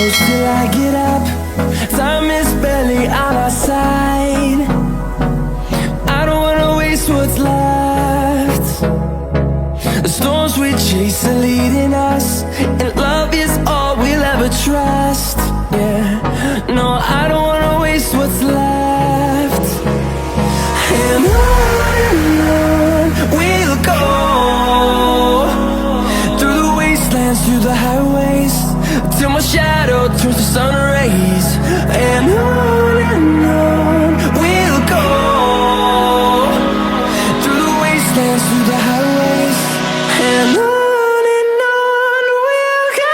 close till I get up. Time is barely on our side. I don't wanna waste what's left. The storms we chase are leading us, and love is all we'll ever trust. Yeah, no, I don't wanna waste what's left. And on we'll go, through the wastelands, through the highways, till my shadow turns to sun rays. And on we'll go, through the wastelands, through the highways, and on we'll go.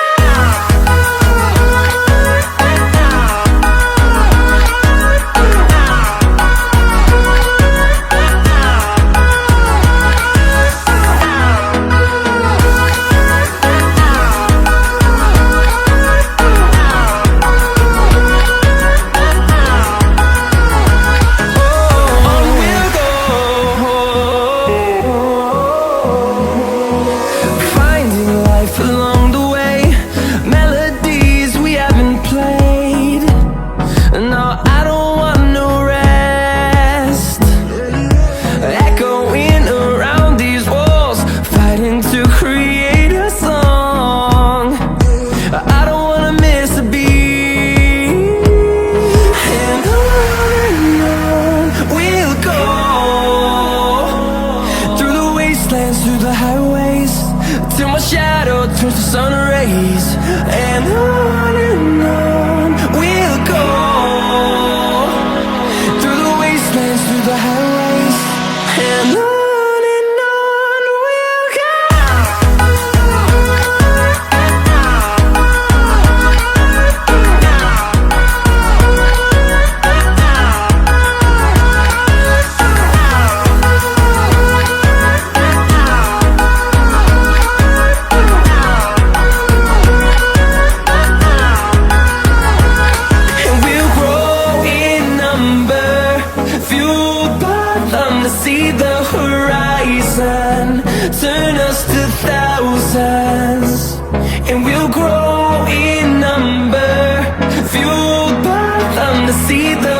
Along the way, melodies we haven't played. No, I don't want no rest. Echoing around these walls, fighting to create a song. I don't wanna miss a beat. And on we'll go, through the wastelands, through the highways, till my shadow turns to sun rays. And on we'll go, through the wastelands, through the highways, and on we'll go. Fueled by them to see the horizon, turn us to thousands, and we'll grow in number. Fueled by them to see the